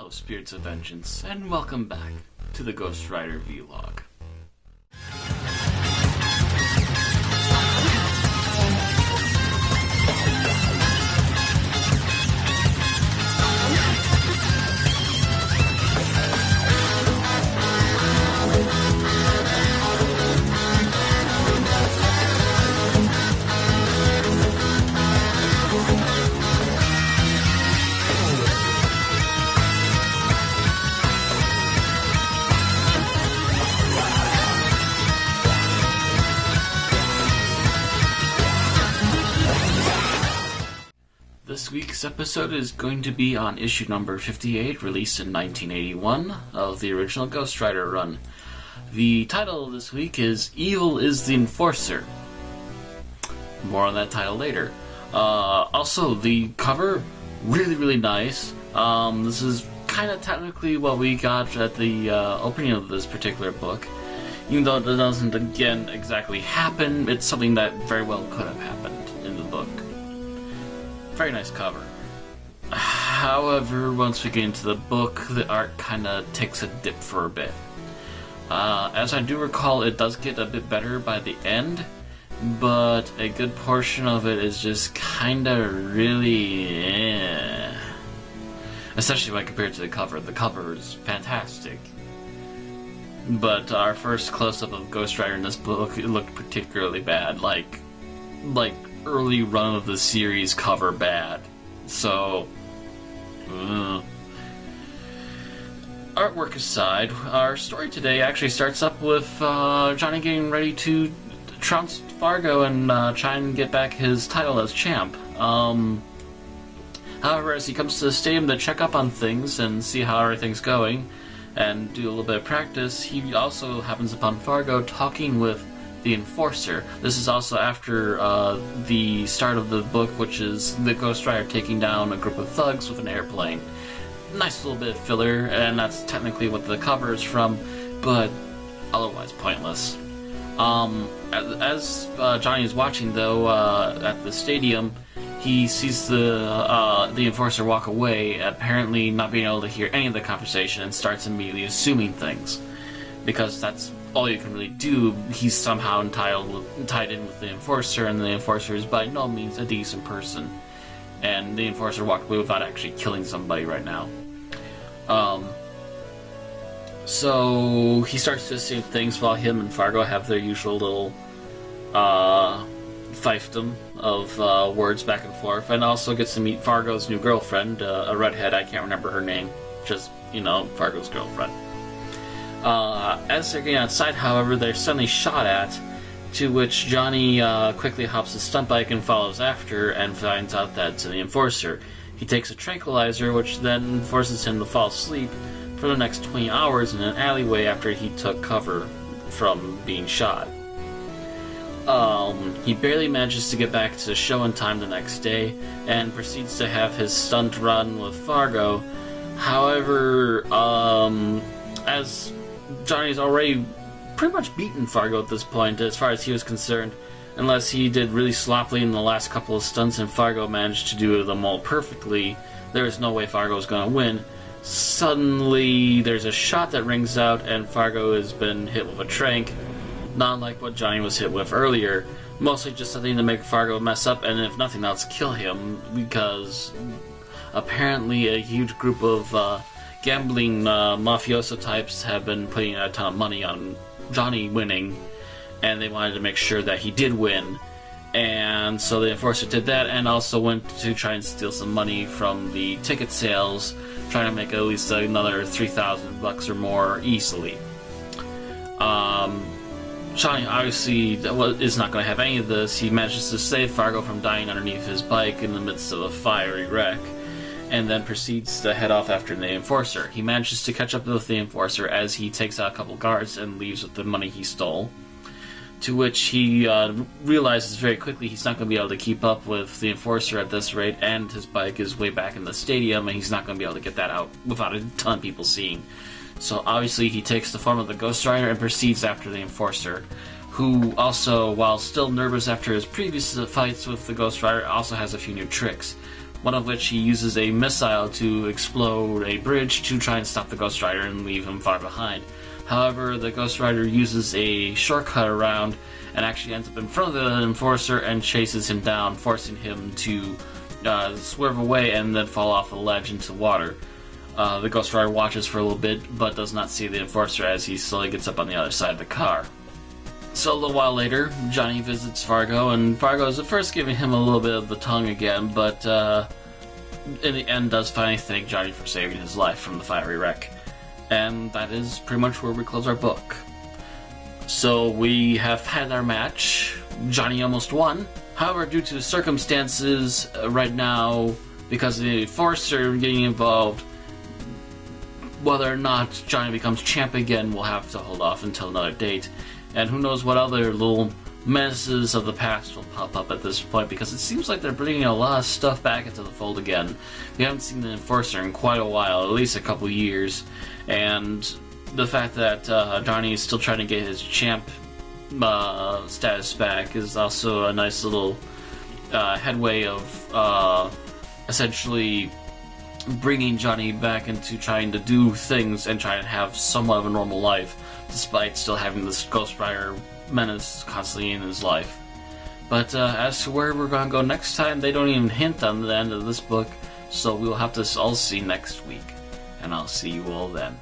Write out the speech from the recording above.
Hello, Spirits of Vengeance, and welcome back to the Ghost Rider Vlog. This week's episode is going to be on issue number 58, released in 1981, of the original Ghost Rider run. The title this week is Evil is the Enforcer. More on that title later. Also, the cover, really nice. This is kind of technically what we got at the opening of this particular book. Even though it doesn't, again, exactly happen, it's something that very well could have happened in the book. Very nice cover. However, once we get into the book, the art kind of takes a dip for a bit. As I do recall, it does get a bit better by the end, but a good portion of it is just kind of really especially when compared to the cover. The cover is fantastic. But our first close-up of Ghost Rider in this book, it looked particularly bad. Like early run of the series cover bad. So, artwork aside, our story today actually starts up with Johnny getting ready to trounce Fargo and try and get back his title as champ. However, as he comes to the stadium to check up on things and see how everything's going and do a little bit of practice, he also happens upon Fargo talking with the Enforcer. This is also after the start of the book, which is the Ghost Rider taking down a group of thugs with an airplane. Nice little bit of filler, and that's technically what the cover is from, but otherwise pointless. As Johnny is watching, though, at the stadium, he sees the Enforcer walk away, apparently not being able to hear any of the conversation, and starts immediately assuming things. Because that's all you can really do. He's somehow tied in with the Enforcer, and the Enforcer is by no means a decent person. And the Enforcer walked away without actually killing somebody right now. So he starts to assume things while him and Fargo have their usual little fiefdom of words back and forth, and also gets to meet Fargo's new girlfriend, a redhead, I can't remember her name, just, Fargo's girlfriend. As they're getting outside, however, they're suddenly shot at, to which Johnny quickly hops his stunt bike and follows after, and finds out that it's the Enforcer. He takes a tranquilizer, which then forces him to fall asleep for the next 20 hours in an alleyway after he took cover from being shot. He barely manages to get back to the show in time the next day, and proceeds to have his stunt run with Fargo. However, as Johnny's already pretty much beaten Fargo at this point, as far as he was concerned, unless he did really sloppily in the last couple of stunts and Fargo managed to do them all perfectly. There is no way Fargo is going to win. Suddenly, there's a shot that rings out, and Fargo has been hit with a trank, not like what Johnny was hit with earlier. Mostly just something to make Fargo mess up, and if nothing else, kill him, because apparently a huge group of gambling mafioso types have been putting a ton of money on Johnny winning, and they wanted to make sure that he did win. And so the Enforcer did that, and also went to try and steal some money from the ticket sales, trying to make at least another $3,000 or more easily. Johnny obviously is not going to have any of this. He manages to save Fargo from dying underneath his bike in the midst of a fiery wreck, and then proceeds to head off after the Enforcer. He manages to catch up with the Enforcer as he takes out a couple guards and leaves with the money he stole, to which he realizes very quickly he's not going to be able to keep up with the Enforcer at this rate, and his bike is way back in the stadium, and he's not going to be able to get that out without a ton of people seeing. So obviously he takes the form of the Ghost Rider and proceeds after the Enforcer, who also, while still nervous after his previous fights with the Ghost Rider, also has a few new tricks. one of which he uses a missile to explode a bridge to try and stop the Ghost Rider and leave him far behind. However, the Ghost Rider uses a shortcut around and actually ends up in front of the Enforcer and chases him down, forcing him to swerve away and then fall off a ledge into water. The Ghost Rider watches for a little bit, but does not see the Enforcer as he slowly gets up on the other side of the car. So a little while later, Johnny visits Fargo, and Fargo is at first giving him a little bit of the tongue again, but in the end does finally thank Johnny for saving his life from the fiery wreck. And that is pretty much where we close our book. So we have had our match. Johnny almost won. However, due to circumstances right now, because of the Enforcer getting involved, whether or not Johnny becomes champ again, we'll have to hold off until another date. And who knows what other little menaces of the past will pop up at this point, because it seems like they're bringing a lot of stuff back into the fold again. We haven't seen the Enforcer in quite a while, at least a couple years. And the fact that Johnny is still trying to get his champ status back is also a nice little headway of essentially bringing Johnny back into trying to do things and trying to have somewhat of a normal life, despite still having this Ghost Rider menace constantly in his life. But as to where we're going to go next time, they don't even hint on the end of this book, so we'll have to all see next week. And I'll see you all then.